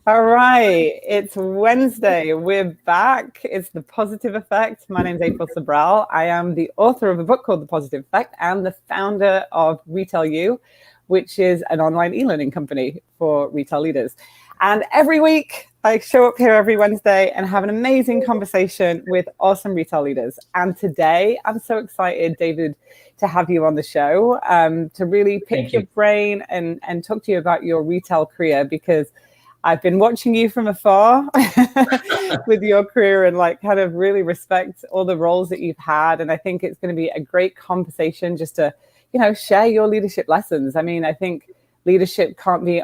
All right, it's Wednesday. We're back. It's The Positive Effect. My name is April Sobral. I am the author of a book called The Positive Effect and the founder of Retail U, which is an online e-learning company for retail leaders. And every week, I show up here every Wednesday and have an amazing conversation with awesome retail leaders. And today, I'm so excited, David, to have you on the show to really pick your brain and talk to you about your retail career, because I've been watching you from afar with your career and kind of really respect all the roles that you've had. And I think it's going to be a great conversation just to, share your leadership lessons. I mean, I think leadership can't be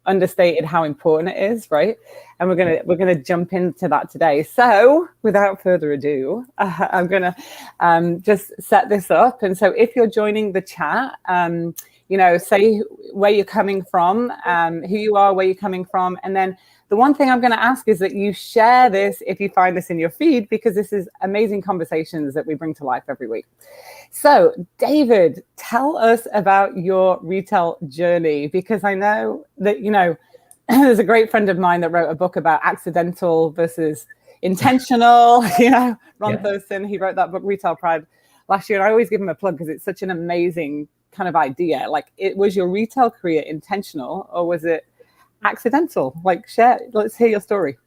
understated how important it is, right? And we're gonna jump into that today. So without further ado, I'm gonna just set this up. And so if you're joining the chat, say where you're coming from, who you are, where you're coming from. And then the one thing I'm going to ask is that you share this if you find this in your feed, because this is amazing conversations that we bring to life every week. So, David, tell us about your retail journey, because I know that, there's a great friend of mine that wrote a book about accidental versus intentional, Ron Thurston. He wrote that book, Retail Pride, last year. And I always give him a plug because it's such an amazing kind of idea. Was your retail career intentional or was it accidental? Let's hear your story.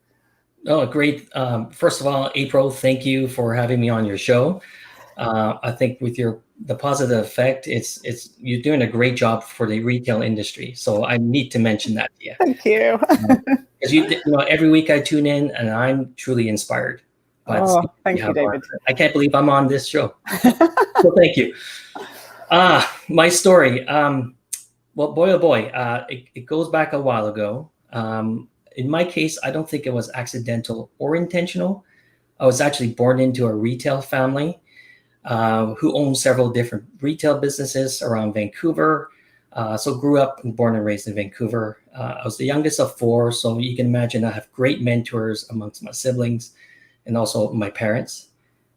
Oh, great. First of all, April, thank you for having me on your show. I think with the Positive Effect, it's you're doing a great job for the retail industry. So I need to mention that to you. Thank you. Because every week I tune in and I'm truly inspired. Thank you, David. I can't believe I'm on this show. So thank you. My story. Well, boy, oh boy, it goes back a while ago. In my case, I don't think it was accidental or intentional. I was actually born into a retail family who owned several different retail businesses around Vancouver. So grew up and born and raised in Vancouver. I was the youngest of four, so you can imagine I have great mentors amongst my siblings and also my parents.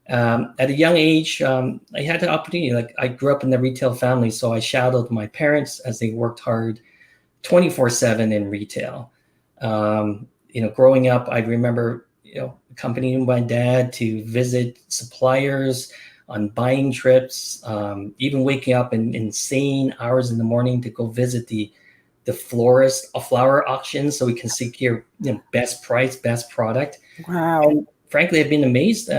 At a young age, I had the opportunity, I grew up in the retail family, so I shadowed my parents as they worked hard 24/7 in retail. Growing up, I remember, accompanying my dad to visit suppliers on buying trips, even waking up in insane hours in the morning to go visit the florist, flower auctions so we can secure, best price, best product. Wow. And frankly, I've been amazed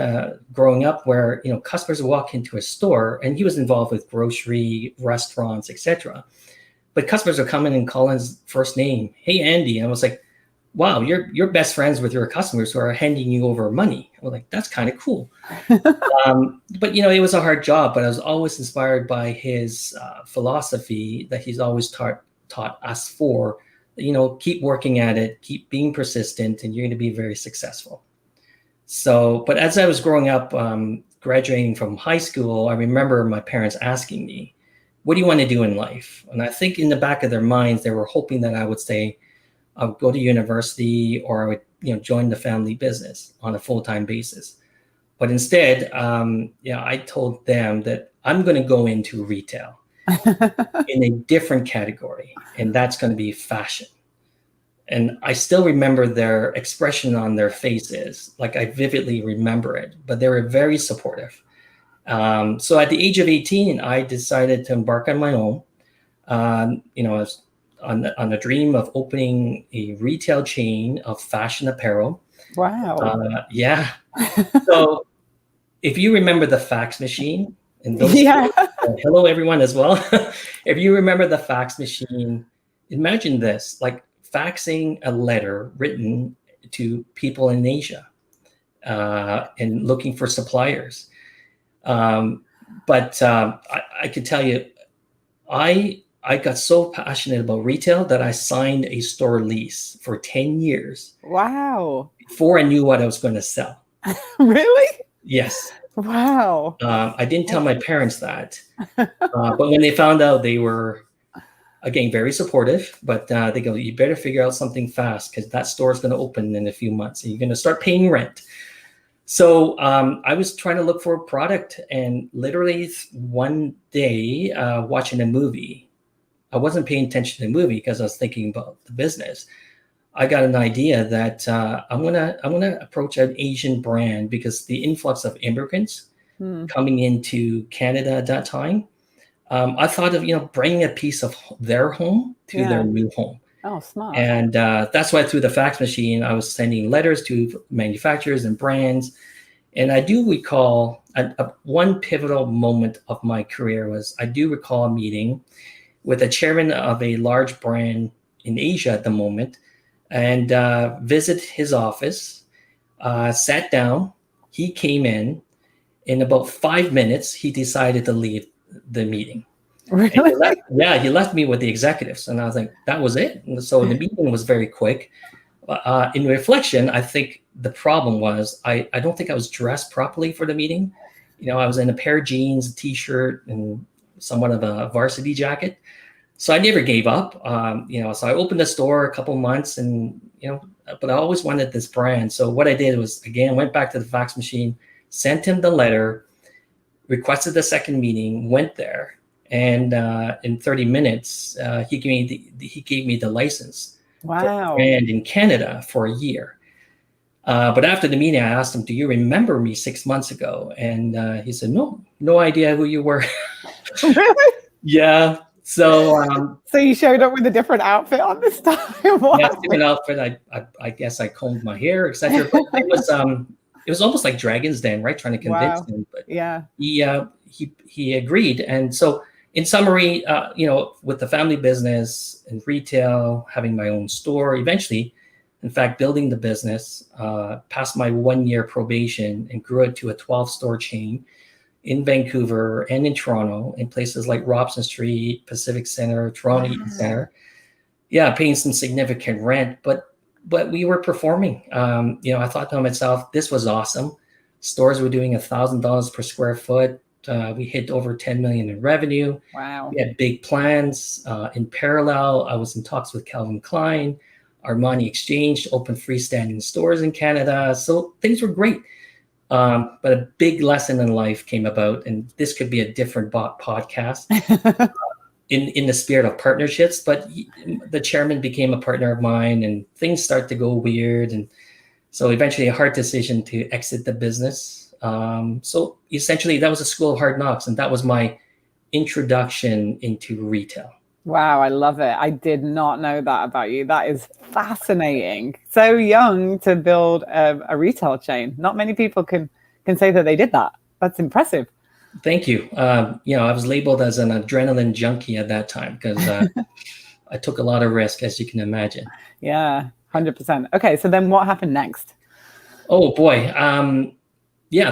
growing up where, customers would walk into a store, and he was involved with grocery, restaurants, etc. But customers would come in and call his first name. Hey, Andy. And I was like, wow, you're best friends with your customers who are handing you over money. I was like, that's kind of cool. But, it was a hard job, but I was always inspired by his philosophy that he's always taught us for, keep working at it, keep being persistent, and you're going to be very successful. So, but as I was growing up, graduating from high school, I remember my parents asking me, what do you want to do in life? And I think in the back of their minds, they were hoping that I would say, I would go to university or I would, join the family business on a full-time basis. But instead, I told them that I'm going to go into retail in a different category, and that's going to be fashion. And I still remember their expression on their faces, I vividly remember it, but they were very supportive. So at the age of 18, I decided to embark on my own, on a dream of opening a retail chain of fashion apparel. Wow. Yeah. So if you remember the fax machine, and those hello everyone as well. If you remember the fax machine, imagine this, faxing a letter written to people in Asia and looking for suppliers. But I could tell you, I got so passionate about retail that I signed a store lease for 10 years. Wow. Before I knew what I was going to sell. Really? Yes. Wow. I didn't tell my parents that. But when they found out, they were, again, very supportive. But they go, you better figure out something fast because that store is going to open in a few months and you're going to start paying rent. So I was trying to look for a product, and literally one day watching a movie, I wasn't paying attention to the movie because I was thinking about the business. I got an idea that I'm gonna approach an Asian brand, because the influx of immigrants coming into Canada at that time, I thought of bringing a piece of their home to their new home. Oh, smart. And that's why through the fax machine, I was sending letters to manufacturers and brands. And I do recall one pivotal moment of my career was, I do recall a meeting with a chairman of a large brand in Asia at the moment, and visit his office, sat down. He came in about 5 minutes, he decided to leave the meeting. Really? He left me with the executives, and I was like, that was it. And so the meeting was very quick. In reflection, I think the problem was I don't think I was dressed properly for the meeting. I was in a pair of jeans, a t-shirt, and somewhat of a varsity jacket. So I never gave up. So I opened the store a couple months, and but I always wanted this brand. So what I did was, again, went back to the fax machine, sent him the letter, requested the second meeting, went there, and in 30 minutes, he gave me the license. Wow. For the brand in Canada for a year. But after the meeting, I asked him, "Do you remember me 6 months ago?" And he said, "No idea who you were." Really? Yeah. So so you showed up with a different outfit on this time? Wow. Yeah, different outfit. I guess I combed my hair, etc. But it was almost like Dragon's Den, right? Trying to convince him. But he agreed. And so in summary, with the family business and retail, having my own store, eventually, in fact, building the business, passed my 1-year probation and grew it to a 12-store chain in Vancouver and in Toronto, in places like Robson Street, Pacific Center, Toronto Eaton Center. Yeah, paying some significant rent, but we were performing. I thought to myself, this was awesome. Stores were doing $1,000 per square foot. We hit over 10 million in revenue. Wow. We had big plans. In parallel, I was in talks with Calvin Klein, Armani Exchange to open freestanding stores in Canada. So things were great. But a big lesson in life came about, and this could be a different podcast in the spirit of partnerships. But the chairman became a partner of mine, and things start to go weird. And so eventually a hard decision to exit the business. So essentially that was a school of hard knocks, and that was my introduction into retail. Wow, I love it. I did not know that about you. That is fascinating. So young to build a retail chain. Not many people can say that they did that. That's impressive. Thank you. I was labeled as an adrenaline junkie at that time because I took a lot of risk, as you can imagine. Yeah, 100%. Okay, so then what happened next? Oh boy.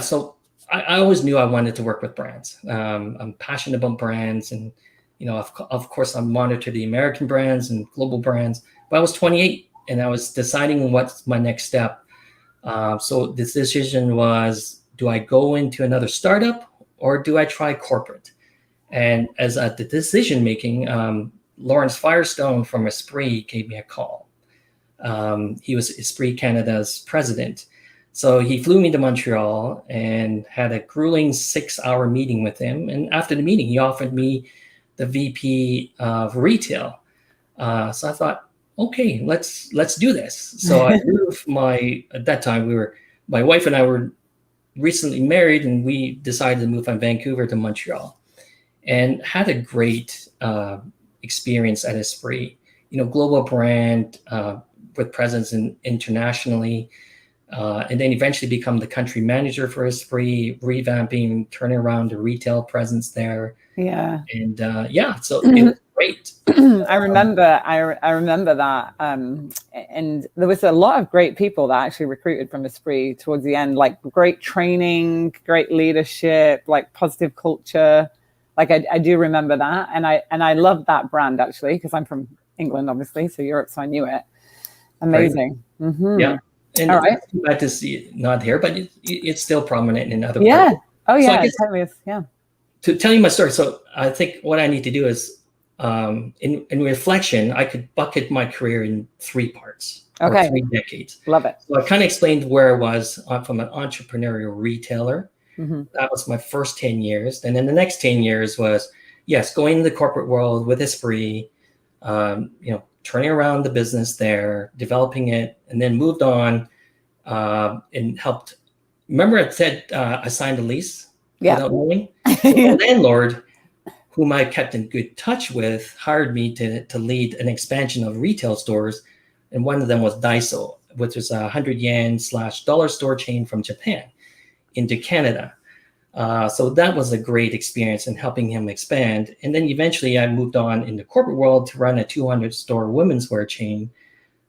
So I always knew I wanted to work with brands. I'm passionate about brands, and of course, I monitor the American brands and global brands. But I was 28, and I was deciding what's my next step. So this decision was, do I go into another startup or do I try corporate? And as at the decision making, Lawrence Firestone from Esprit gave me a call. He was Esprit Canada's president. So he flew me to Montreal and had a grueling 6-hour meeting with him. And after the meeting, he offered me the VP of retail. So I thought, okay, let's do this. So I moved at that time, my wife and I were recently married, and we decided to move from Vancouver to Montreal, and had a great experience at Esprit, global brand with presence internationally, and then eventually become the country manager for Esprit, revamping, turning around the retail presence there. Yeah. And so it was great. I remember that. And there was a lot of great people that actually recruited from Esprit towards the end, like great training, great leadership, like positive culture. Like I do remember that. And I love that brand actually, because I'm from England, obviously. So Europe, so I knew it. Amazing. Right. Mm-hmm. Yeah. And all right. Too bad to see it not here, but it's still prominent in other parts. places. Oh yeah, so I guess, it totally is. Yeah. To tell you my story, so I think what I need to do is, in reflection, I could bucket my career in 3 parts. Okay. Or 3 decades. Love it. So I kind of explained where I was from an entrepreneurial retailer. Mm-hmm. That was my first 10 years. And then the next 10 years was, yes, going into the corporate world with Esprit, turning around the business there, developing it, and then moved on and helped. Remember, I said I signed a lease without knowing. Well, the landlord, whom I kept in good touch with, hired me to lead an expansion of retail stores, and one of them was Daiso, which was a 100 yen / dollar store chain from Japan into Canada. So that was a great experience in helping him expand. And then eventually I moved on in the corporate world to run a 200 store women's wear chain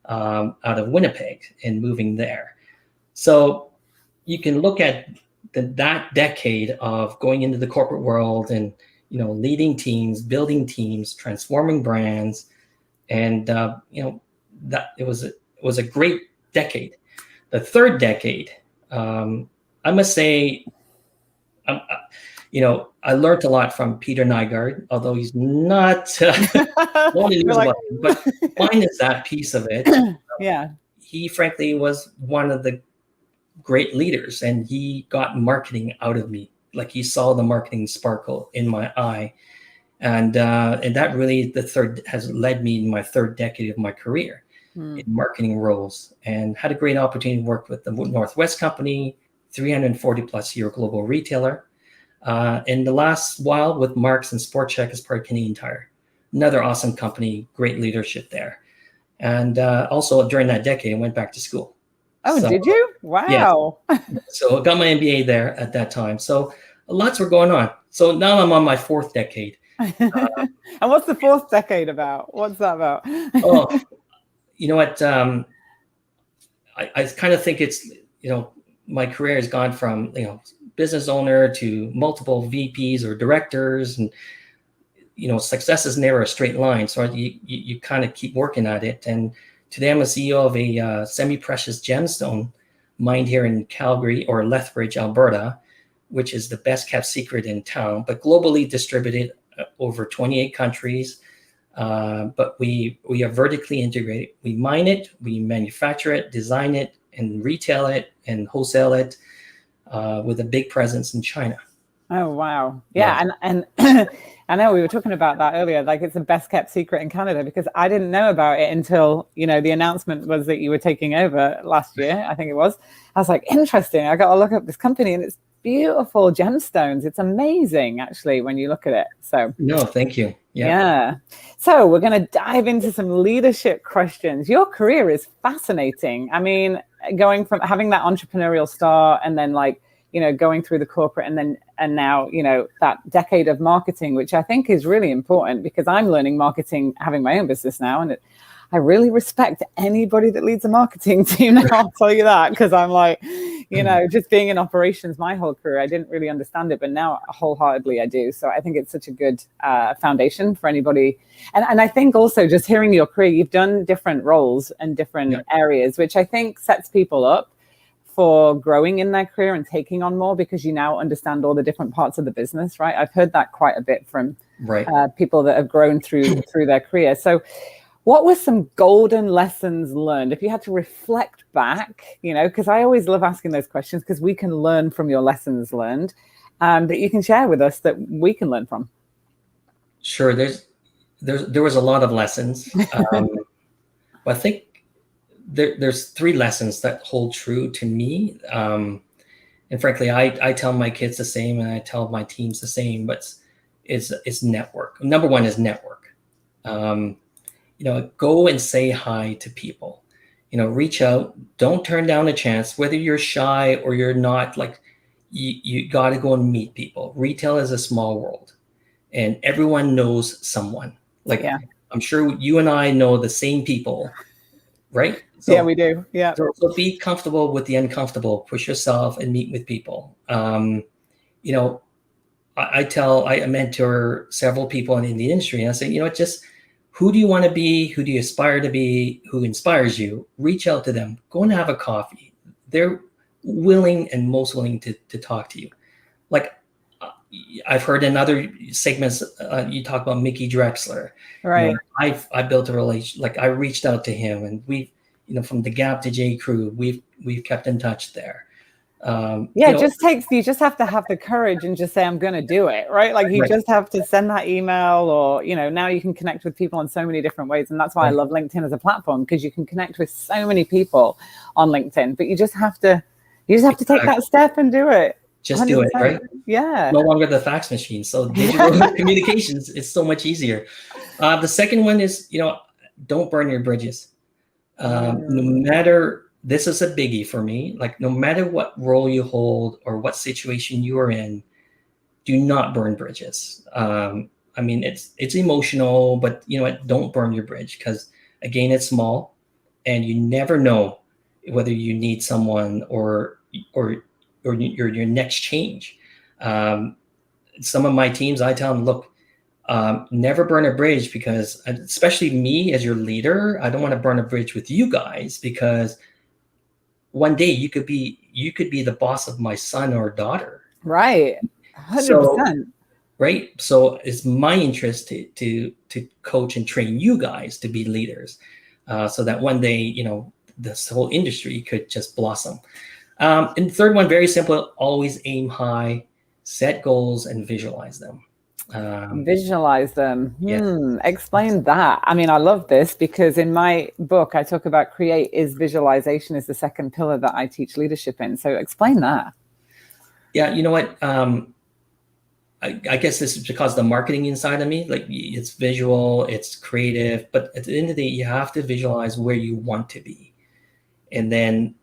out of Winnipeg and moving there. So you can look at that decade of going into the corporate world and, leading teams, building teams, transforming brands. And, that it was a great decade. The third decade, I must say, I learned a lot from Peter Nygaard, although he's not only news about it, but mine is that piece of it. Yeah. He frankly was one of the great leaders, and he got marketing out of me. Like, he saw the marketing sparkle in my eye. And that really has led me in my third decade of my career in marketing roles, and had a great opportunity to work with the Northwest Company, 340 plus year global retailer. And the last while with Marks and Sport Chek as part of Canadian Tire, another awesome company, great leadership there. And also during that decade, I went back to school. Oh, so, did you? Wow. Yeah. So I got my MBA there at that time. So lots were going on. So now I'm on my fourth decade. And what's the fourth decade about? What's that about? Oh, you know what? I kind of think it's, my career has gone from, business owner to multiple VPs or directors, and, success is never a straight line. So you kind of keep working at it. And today I'm a CEO of a semi-precious gemstone mine here in Calgary, or Lethbridge, Alberta, which is the best kept secret in town, but globally distributed over 28 countries. But we are vertically integrated. We mine it, we manufacture it, design it, and retail it and wholesale it, with a big presence in China. Oh, wow. Yeah. And I know we were talking about that earlier, like it's the best kept secret in Canada, because I didn't know about it until, the announcement was that you were taking over last year, I think it was. I was like, interesting. I got to look up this company, and it's beautiful gemstones. It's amazing, actually, when you look at it. So no, thank you. Yeah. So we're going to dive into some leadership questions. Your career is fascinating. I mean, going from having that entrepreneurial start, and then going through the corporate, and now, that decade of marketing, which I think is really important, because I'm learning marketing, having my own business now. And I really respect anybody that leads a marketing team now, I'll tell you that, because I'm like, just being in operations my whole career, I didn't really understand it, but now wholeheartedly I do. So I think it's such a good foundation for anybody. And I think also just hearing your career, you've done different roles and different areas, which I think sets people up for growing in their career and taking on more, because you now understand all the different parts of the business, right? I've heard that quite a bit from people that have grown through their career. So what were some golden lessons learned? If you had to reflect back, because I always love asking those questions, because we can learn from your lessons learned, that you can share with us that we can learn from. Sure. There was a lot of lessons. But I think there's three lessons that hold true to me. And frankly, I tell my kids the same, and I tell my teams the same, but it's network. Number one is network. Go and say hi to people, reach out, don't turn down a chance, whether you're shy or you're not. Like, you got to go and meet people. Retail is a small world, and everyone knows someone. I'm sure you and I know the same people, right? So, yeah, we do. Yeah. So be comfortable with the uncomfortable, push yourself and meet with people. I mentor several people in the industry, and I say, just who do you want to be? Who do you aspire to be? Who inspires you? Reach out to them. Go and have a coffee. They're willing and most willing to talk to you. Like, I've heard in other segments, you talk about Mickey Drexler. Right. I built a relation. Like, I reached out to him, and we, from the Gap to J. Crew, we've kept in touch there. Yeah, it just takes, you just have to have the courage and just say, I'm going to do it, right? Like you just have to send that email, or, now you can connect with people in so many different ways. And that's why I love LinkedIn as a platform, because you can connect with so many people on LinkedIn, but you just have to take that step and do it. Just 100%. do it, right? Yeah. No longer the fax machine. So digital communications is so much easier. The second one is, don't burn your bridges. No matter, this is a biggie for me, like no matter what role you hold or what situation you are in, do not burn bridges. I mean, it's emotional, but you know what? Don't burn your bridge, because again, it's small, and you never know whether you need someone or your next change. Some of my teams, I tell them, look, never burn a bridge, because especially me as your leader, I don't want to burn a bridge with you guys, because one day you could be the boss of my son or daughter. Right. 100%. So, right. So it's my interest to coach and train you guys to be leaders, so that one day, this whole industry could just blossom. And the third one, very simple, always aim high, set goals and visualize them. Visualize them. Yeah. Explain that. I mean, I love this, because in my book, I talk about create is visualization is the second pillar that I teach leadership in. So explain that. Yeah. You know what? I guess this is because the marketing inside of me, like it's visual, it's creative, but at the end of the day, you have to visualize where you want to be. And then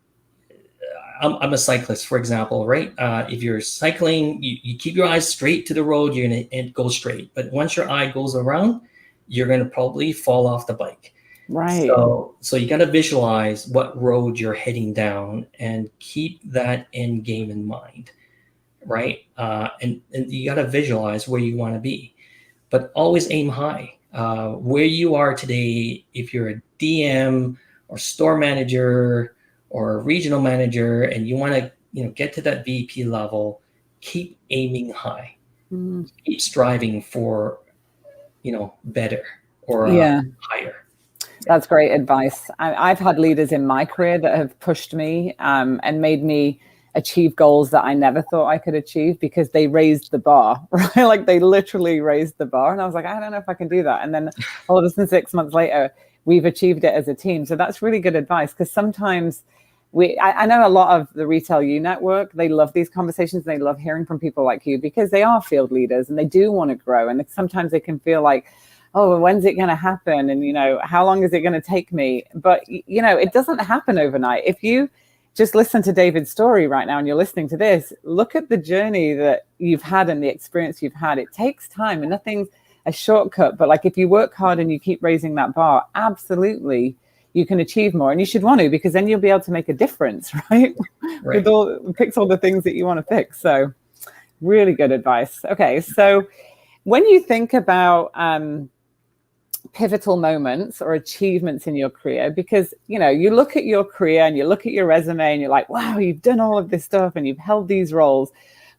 I'm a cyclist, for example, right? If you're cycling, you keep your eyes straight to the road, you're going to go straight. But once your eye goes around, you're going to probably fall off the bike. Right. So you got to visualize what road you're heading down and keep that end game in mind, right? And you got to visualize where you want to be, but always aim high. Where you are today, if you're a DM or store manager or a regional manager, and you want to, get to that VP level, keep aiming high. Keep striving for, better or higher. That's great advice. I've had leaders in my career that have pushed me and made me achieve goals that I never thought I could achieve, because they raised the bar, right? Like they literally raised the bar. And I was like, I don't know if I can do that. And then all of a sudden, 6 months later, we've achieved it as a team. So that's really good advice, because sometimes I know a lot of the Retail U network, they love these conversations. They love hearing from people like you, because they are field leaders and they do want to grow. And sometimes they can feel like, oh, when's it going to happen? And, how long is it going to take me? But, it doesn't happen overnight. If you just listen to David's story right now and you're listening to this, look at the journey that you've had and the experience you've had. It takes time, and nothing's a shortcut. But like if you work hard and you keep raising that bar, absolutely, you can achieve more, and you should want to, because then you'll be able to make a difference, right? Fix all the things that you want to fix. So really good advice. Okay. So when you think about pivotal moments or achievements in your career, because, you look at your career and you look at your resume and you're like, wow, you've done all of this stuff and you've held these roles.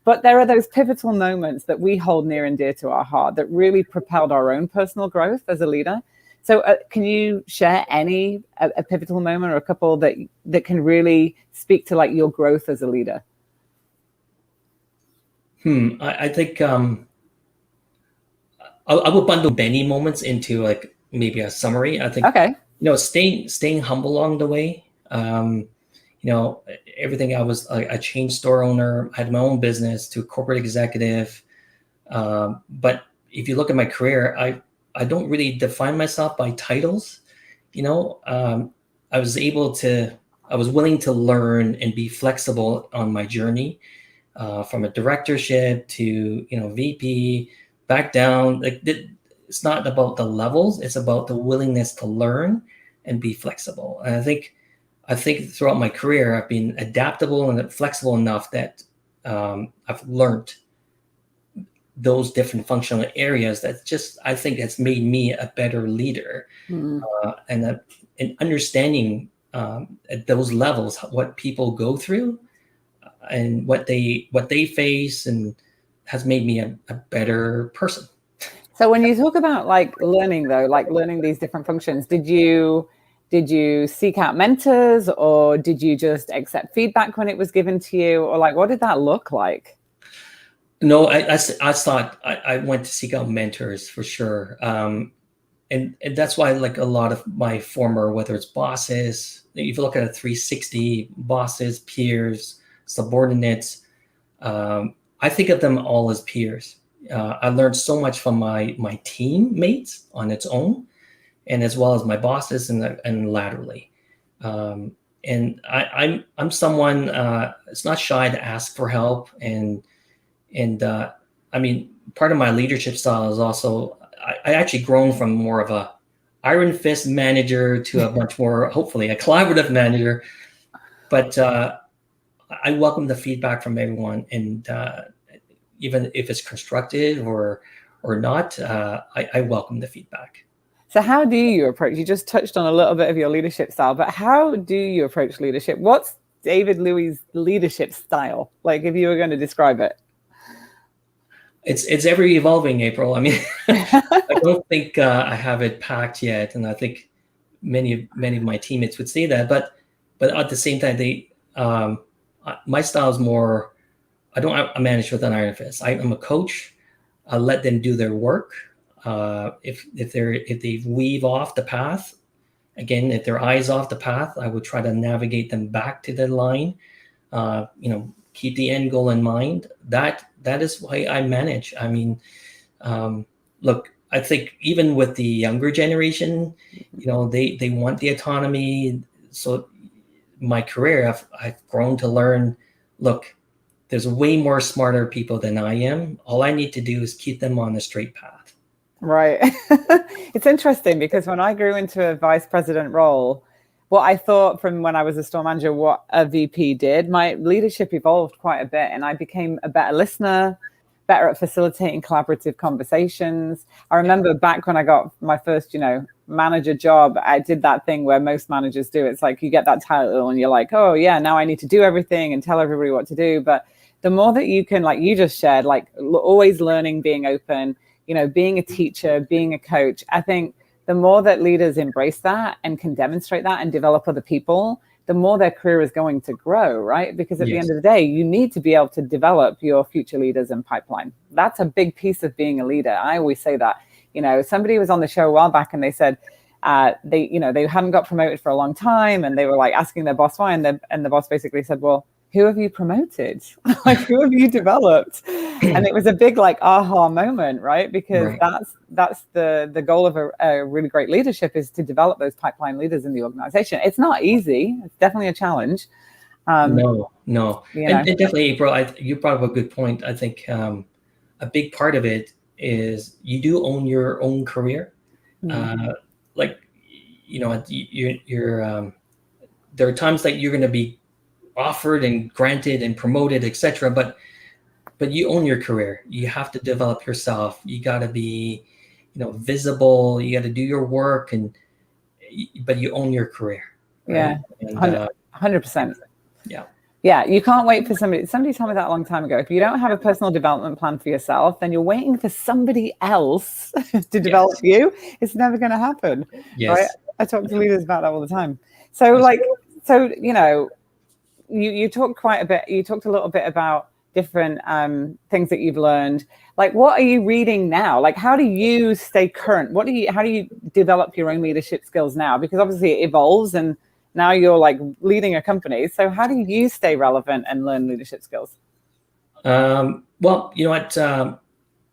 But there are those pivotal moments that we hold near and dear to our heart that really propelled our own personal growth as a leader. So can you share a pivotal moment or a couple that can really speak to like your growth as a leader? I think I would bundle many moments into like maybe a summary. I think, staying humble along the way. Everything. I was a chain store owner, I had my own business, to a corporate executive. But if you look at my career, I don't really define myself by titles. I was willing to learn and be flexible on my journey, from a directorship to, VP, back down. Like it's not about the levels, it's about the willingness to learn and be flexible. And I think throughout my career, I've been adaptable and flexible enough that I've learned those different functional areas that I think has made me a better leader. And understanding at those levels what people go through and what they face, and has made me a better person. So when you talk about like learning though, like learning these different functions, did you Did you seek out mentors, or did you just accept feedback when it was given to you? Or like, what did that look like? No, I thought I went to seek out mentors for sure. And that's why, like, a lot of my former, whether it's bosses, if you look at a 360, bosses, peers, subordinates, I think of them all as peers. I learned so much from my teammates on its own, and as well as my bosses and laterally. And I'm someone it's not shy to ask for help, and I mean, part of my leadership style is also I actually grown from more of a iron fist manager to a much more, hopefully, a collaborative manager. But I welcome the feedback from everyone, and even if it's constructive or not, I welcome the feedback. So how do you approach? You just touched on a little bit of your leadership style, but how do you approach leadership? What's David Lui's leadership style? Like, if you were going to describe it. It's ever evolving, April. I mean, I don't think I have it packed yet, and I think many of my teammates would say that. But at the same time, my style is more. I manage with an iron fist. I'm a coach. I let them do their work. If they weave off the path, again, if their eyes off the path, I would try to navigate them back to the line. Keep the end goal in mind. That is why I manage. I mean, look, I think even with the younger generation, they want the autonomy. So my career, I've grown to learn, look, there's way more smarter people than I am. All I need to do is keep them on the straight path. Right. It's interesting because when I grew into a vice president role, what I thought from when I was a store manager, what a VP did, my leadership evolved quite a bit, and I became a better listener, better at facilitating collaborative conversations. I remember back when I got my first, manager job, I did that thing where most managers do. It's like you get that title and you're like, oh yeah, now I need to do everything and tell everybody what to do. But the more that you can, like you just shared, like always learning, being open, being a teacher, being a coach, I think the more that leaders embrace that and can demonstrate that and develop other people, the more their career is going to grow, right? Because at the end of the day, you need to be able to develop your future leaders and pipeline. That's a big piece of being a leader. I always say that. Somebody was on the show a while back and they said they hadn't got promoted for a long time, and they were like asking their boss why, and the boss basically said, well, who have you promoted? Like, who have you developed? And it was a big like aha moment, right? Because that's the goal of a really great leadership, is to develop those pipeline leaders in the organization. It's not easy. It's definitely a challenge. No. And definitely, April, you brought up a good point. I think a big part of it is you do own your own career. There are times that you're going to be offered and granted and promoted, etc. But you own your career. You have to develop yourself. You got to be, visible. You got to do your work, but you own your career. Right? Yeah, 100%. Yeah, you can't wait for somebody told me that a long time ago. If you don't have a personal development plan for yourself, then you're waiting for somebody else to develop you. It's never going to happen. Yes. Right? I talk to leaders about that all the time. So you talked quite a bit. You talked a little bit about different things that you've learned. Like, what are you reading now? Like, how do you stay current? How do you develop your own leadership skills now? Because obviously it evolves, and now you're like leading a company. So how do you stay relevant and learn leadership skills? Well, you know what?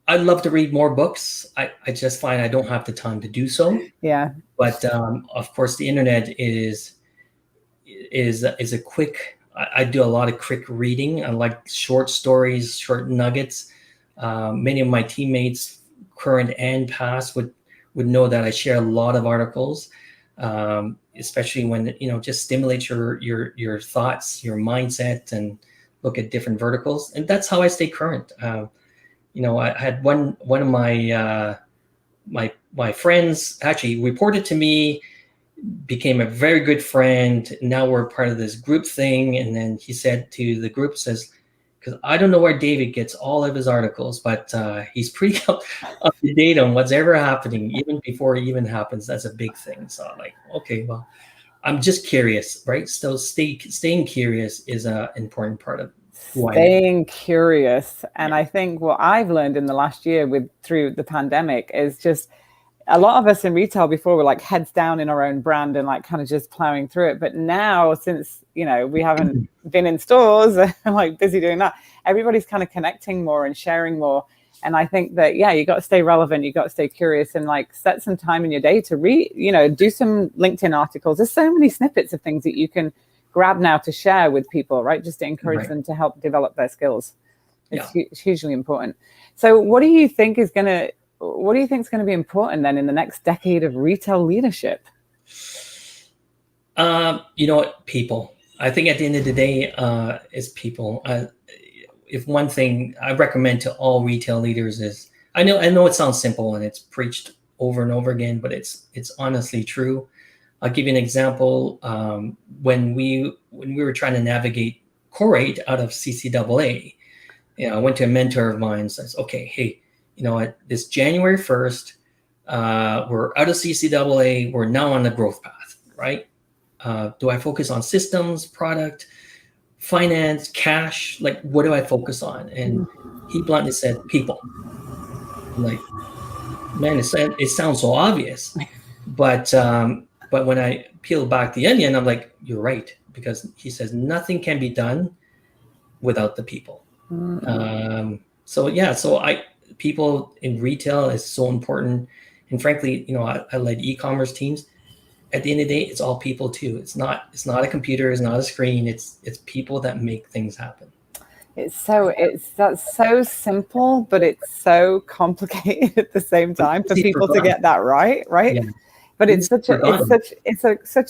I'd love to read more books. I just find I don't have the time to do so. Yeah. But of course, the internet is a quick. I do a lot of quick reading. I like short stories, short nuggets. Many of my teammates, current and past, would know that I share a lot of articles. Especially when just stimulates your thoughts, your mindset, and look at different verticals, and that's how I stay current. I had one of my friends actually reported to me, became a very good friend. Now we're part of this group thing, and then he said to the group, because I don't know where David gets all of his articles, but he's pretty up to date on what's ever happening, even before it even happens. That's a big thing. So I'm like, okay, well, I'm just curious, right? So staying curious is an important part of who I am. Staying curious. And I think what I've learned in the last year through the pandemic is just a lot of us in retail before were like heads down in our own brand and like kind of just plowing through it. But now, since, we haven't been in stores and like busy doing that, everybody's kind of connecting more and sharing more. And I think that, you got to stay relevant. You got to stay curious and like set some time in your day to do some LinkedIn articles. There's so many snippets of things that you can grab now to share with people, right? Just to encourage them to help develop their skills. It's hugely important. So what do you think is going to be important then in the next decade of retail leadership? People. I think at the end of the day, it's people. If one thing I recommend to all retail leaders is, I know it sounds simple and it's preached over and over again, but it's honestly true. I'll give you an example. When we were trying to navigate Korite out of CCAA, I went to a mentor of mine and says, okay, hey, this January 1st, we're out of CCAA. We're now on the growth path, right? Do I focus on systems, product, finance, cash? Like, what do I focus on? And he bluntly said, people. I'm like, man, it sounds so obvious, but when I peel back the onion, I'm like, you're right, because he says nothing can be done without the people. People in retail is so important. And frankly, I led e-commerce teams. At the end of the day, it's all people too. It's not a computer, it's not a screen. It's people that make things happen. That's so simple, but it's so complicated at the same time for people to get that right? Yeah. But it's such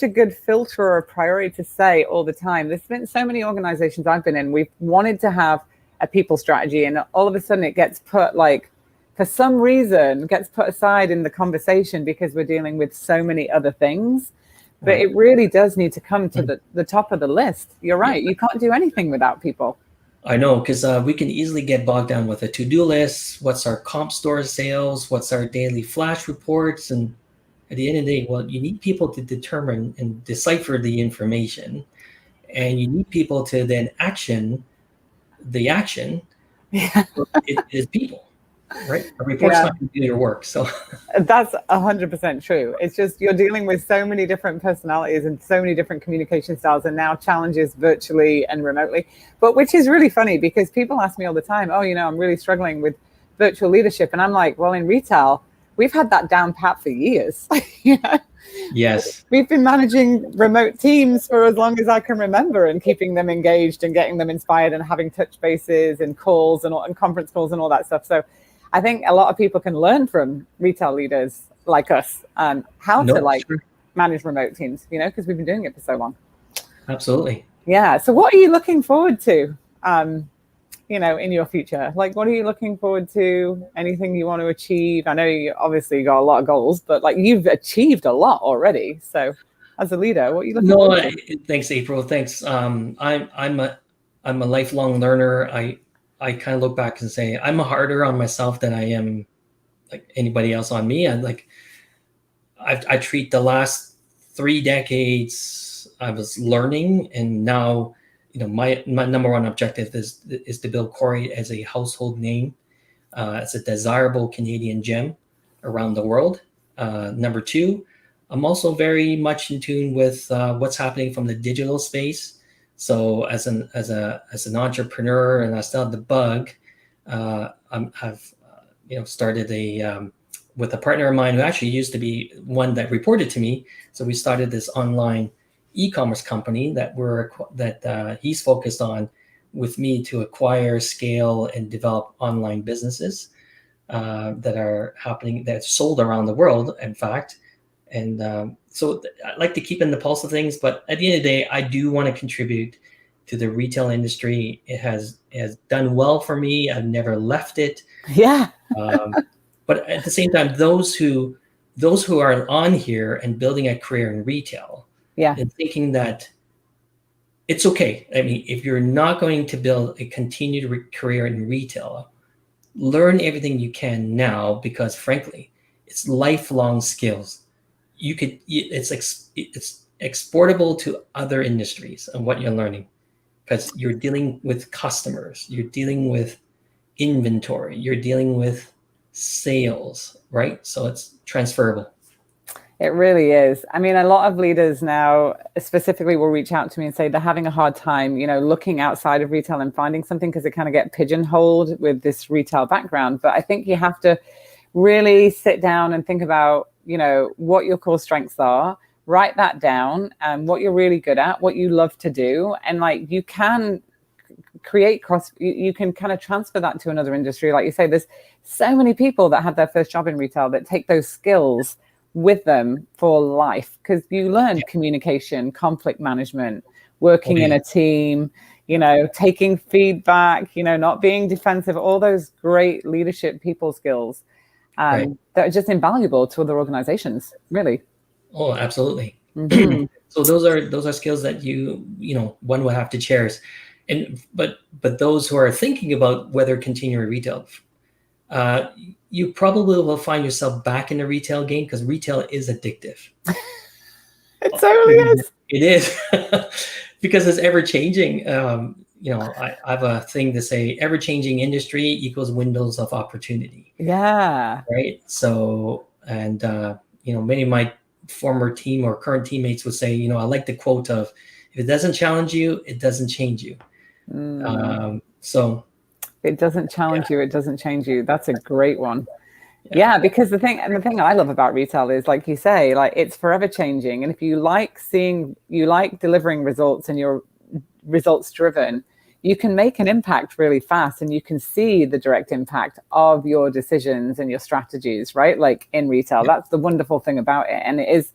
a good filter or a priority to say all the time. There's been so many organizations I've been in. We've wanted to have a people strategy, and all of a sudden it gets put, like, for some reason, gets put aside in the conversation because we're dealing with so many other things. But it really does need to come to the top of the list. You're right. You can't do anything without people. I know, because we can easily get bogged down with a to-do list. What's our comp store sales? What's our daily flash reports? And at the end of the day, well, you need people to determine and decipher the information, and you need people to then action the action. It is people, right? A report's not going to do your work. So that's 100% true. It's just you're dealing with so many different personalities and so many different communication styles, and now challenges virtually and remotely. But which is really funny, because people ask me all the time, oh, I'm really struggling with virtual leadership. And I'm like, well, in retail, we've had that down pat for years. Yes. We've been managing remote teams for as long as I can remember, and keeping them engaged and getting them inspired and having touch bases and calls and conference calls and all that stuff. So I think a lot of people can learn from retail leaders like us how to manage remote teams, because we've been doing it for so long. Absolutely. Yeah. So what are you looking forward to, in your future? Like, what are you looking forward to? Anything you want to achieve? I know you obviously got a lot of goals, but like, you've achieved a lot already. So as a leader, what are you looking forward to? Thanks, April. Thanks. I'm a lifelong learner. I kind of look back and say I'm harder on myself than I am like anybody else on me. I treat the last 3 decades I was learning, and now my number one objective is to build Korite as a household name, as a desirable Canadian gem around the world. Number 2, I'm also very much in tune with what's happening from the digital space. So as an entrepreneur, and I still have the bug, I've started with a partner of mine who actually used to be one that reported to me. So we started this online e-commerce company that he's focused on with me to acquire, scale, and develop online businesses that are happening, that's sold around the world, in fact. And so I like to keep in the pulse of things, but at the end of the day, I do want to contribute to the retail industry. It has done well for me. I've never left it. Yeah. But at the same time, those who are on here and building a career in retail, and thinking that it's okay. I mean, if you're not going to build a continued career in retail, learn everything you can now, because frankly, it's lifelong skills. It's exportable to other industries and what you're learning, because you're dealing with customers, you're dealing with inventory, you're dealing with sales, right? So it's transferable. It really is. I mean, a lot of leaders now specifically will reach out to me and say they're having a hard time, looking outside of retail and finding something because they kind of get pigeonholed with this retail background. But I think you have to really sit down and think about, what your core strengths are, write that down, and what you're really good at, what you love to do. And like, you can create you can kind of transfer that to another industry. Like you say, there's so many people that have their first job in retail that take those skills with them for life, because you learn communication, conflict management, working in a team, taking feedback, not being defensive, all those great leadership people skills that are just invaluable to other organizations, really. Oh, absolutely. Mm-hmm. So those are skills that one will have to cherish. But those who are thinking about whether continuing retail, you probably will find yourself back in the retail game, because retail is addictive. It totally is. It is. Because it's ever changing. I have a thing to say: ever changing industry equals windows of opportunity. Yeah. Right. So, and many of my former team or current teammates would say, I like the quote of, "If it doesn't challenge you, it doesn't change you." So. It doesn't challenge you, it doesn't change you. That's a great one. Yeah, because the thing I love about retail is, like you say, like, it's forever changing. And if you like delivering results and you're results driven, you can make an impact really fast, and you can see the direct impact of your decisions and your strategies, right? Like in retail, that's the wonderful thing about it. And it is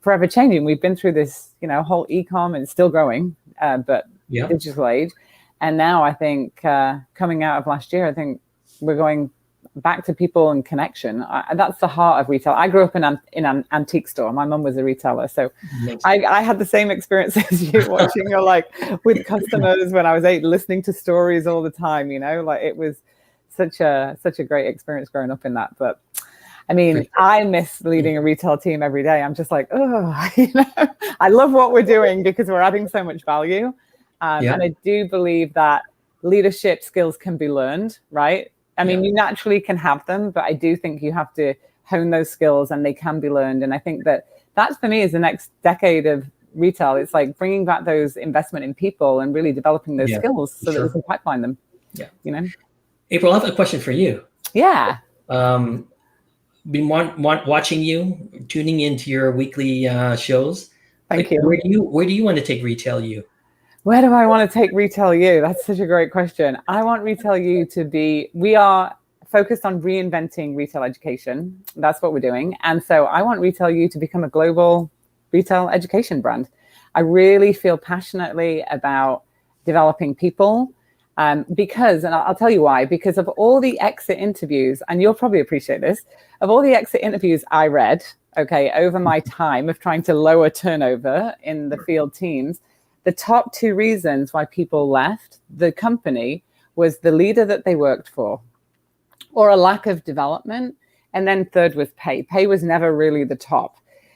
forever changing. We've been through this, whole e-com, and it's still growing, but digital age. And now I think coming out of last year, I think we're going back to people and connection. That's the heart of retail. I grew up in an antique store. My mum was a retailer. So I had the same experience as you, watching with customers when I was 8, listening to stories all the time, like it was such a great experience growing up in that. But I mean, I miss leading a retail team every day. I'm just like, I love what we're doing because we're adding so much value. And I do believe that leadership skills can be learned, right? I mean, you naturally can have them, but I do think you have to hone those skills, and they can be learned. And I think that for me is the next decade of retail. It's like bringing back those investment in people and really developing those skills so that we can pipeline them. Yeah. April, I have a question for you. Yeah. Been watching you, tuning into your weekly shows. Thank you. Where do you want to take Retail You? Where do I want to take Retail You? That's such a great question. I want Retail You to be, we are focused on reinventing retail education. That's what we're doing. And so I want Retail You to become a global retail education brand. I really feel passionately about developing people because, and I'll tell you why, because of all the exit interviews, and you'll probably appreciate this, of all the exit interviews I read, over my time of trying to lower turnover in the field teams, the top 2 reasons why people left the company was the leader that they worked for, or a lack of development. And then third was pay. Pay was never really the top.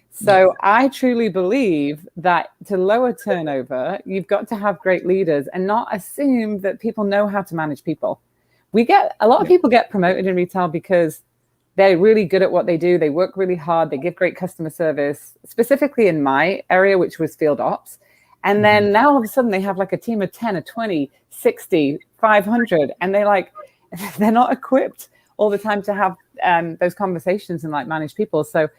So I truly believe that to lower turnover, you've got to have great leaders and not assume that people know how to manage people. A lot of people get promoted in retail because they're really good at what they do. They work really hard. They give great customer service, specifically in my area, which was field ops. And then now all of a sudden they have like a team of 10 or 20, 60, 500, and they're not equipped all the time to have those conversations and like manage people. So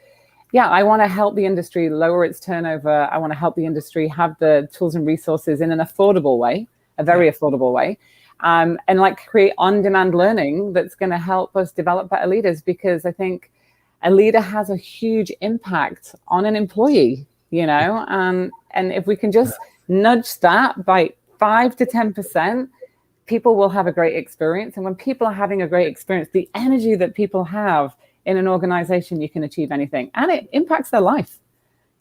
I want to help the industry lower its turnover. I want to help the industry have the tools and resources in an affordable way, a very affordable way, and like create on-demand learning that's going to help us develop better leaders, because I think a leader has a huge impact on an employee, and if we can just nudge that by 5 to 10%, people will have a great experience. And when people are having a great experience, the energy that people have in an organization, you can achieve anything. And it impacts their life.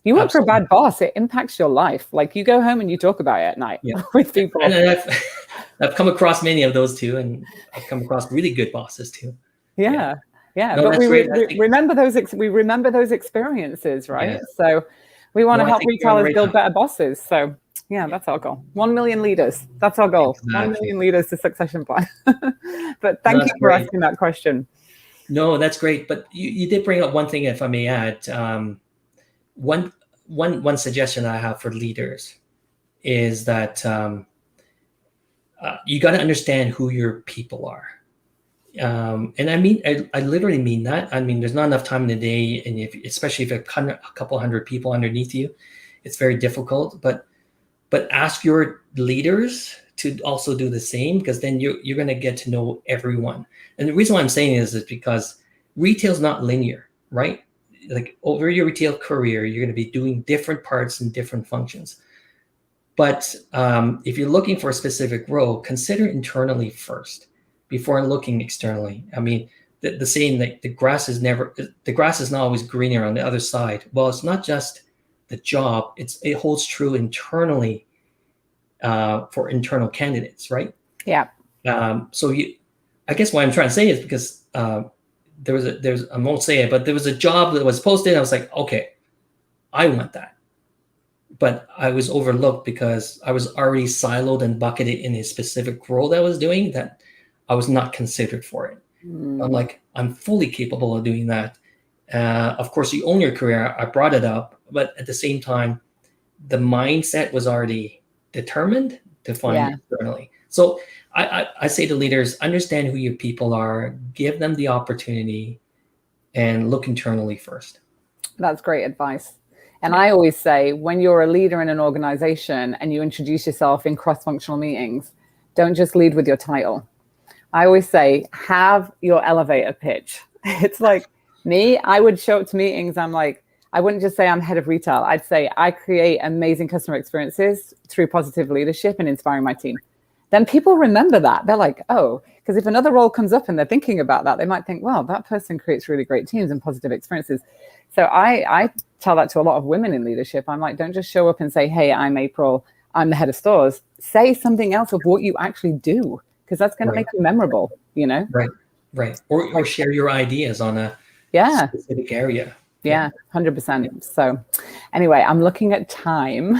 You work for a bad boss, it impacts your life. Like, you go home and you talk about it at night with people. And I've come across many of those too. And I've come across really good bosses too. Yeah. No, but we remember those experiences, right? So We want to I help think you're on the retailers right build path. better bosses. So yeah, that's our goal. 1 million leaders. That's our goal. Exactly. 1 million leaders to succession plan. But thank That's you for great. asking that question. No, that's great. But you did bring up one thing, if I may add. One suggestion I have for leaders is that you got to understand who your people are. And I mean, I literally mean that. I mean, there's not enough time in the day, and especially if you have a couple hundred people underneath you, it's very difficult. But ask your leaders to also do the same, because then you're going to get to know everyone. And the reason why I'm saying is because retail is not linear, right? Like over your retail career, you're going to be doing different parts and different functions. But if you're looking for a specific role, consider internally first before looking externally. I mean, the saying that the grass is not always greener on the other side. Well, it's not just the job; it holds true internally for internal candidates, right? Yeah. So I guess what I'm trying to say is because I won't say it, but there was a job that was posted. I was like, okay, I want that. But I was overlooked because I was already siloed and bucketed in a specific role that I was doing, that I was not considered for it. I'm like, I'm fully capable of doing that. Of course, you own your career. I brought it up, but at the same time, the mindset was already determined to find externally. So I say to leaders, understand who your people are, give them the opportunity, and look internally first. That's great advice. And I always say, when you're a leader in an organization and you introduce yourself in cross-functional meetings, don't just lead with your title. I always say, have your elevator pitch. It's like me, I would show up to meetings. I'm like, I wouldn't just say I'm head of retail. I'd say I create amazing customer experiences through positive leadership and inspiring my team. Then people remember that. They're like, oh, because if another role comes up and they're thinking about that, they might think, well, that person creates really great teams and positive experiences. So I tell that to a lot of women in leadership. I'm like, don't just show up and say, hey, I'm April, I'm the head of stores. Say something else of what you actually do, because that's going to make you memorable, you know? Right. Or share your ideas on a specific area. Yeah, 100%. So anyway, I'm looking at time.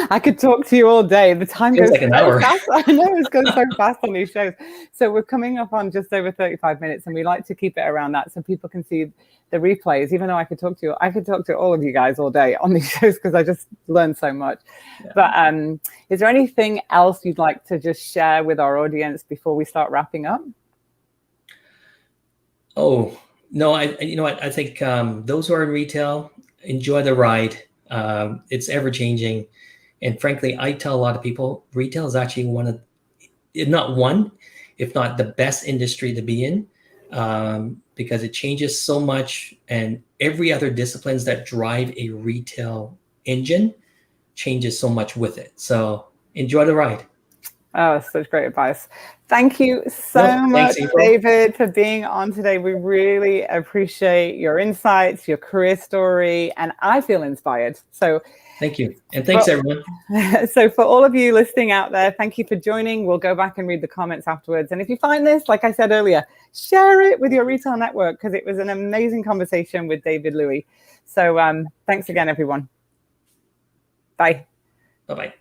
I could talk to you all day. The time goes like an hour. Fast. I know, it's going so fast on these shows. So we're coming up on just over 35 minutes, and we like to keep it around that so people can see the replays. Even though I could talk to all of you guys all day on these shows, because I just learned so much. Yeah. But is there anything else you'd like to just share with our audience before we start wrapping up? Oh, no, I think those who are in retail, enjoy the ride. It's ever changing. And frankly, I tell a lot of people, retail is actually if not the best industry to be in, because it changes so much, and every other disciplines that drive a retail engine changes so much with it. So enjoy the ride. Oh, such great advice. Thank you so much, David, for being on today. We really appreciate your insights, your career story, and I feel inspired. So thank you. And thanks, everyone. So for all of you listening out there, thank you for joining. We'll go back and read the comments afterwards. And if you find this, like I said earlier, share it with your retail network, because it was an amazing conversation with David Lui. So thanks again, everyone. Bye. Bye-bye.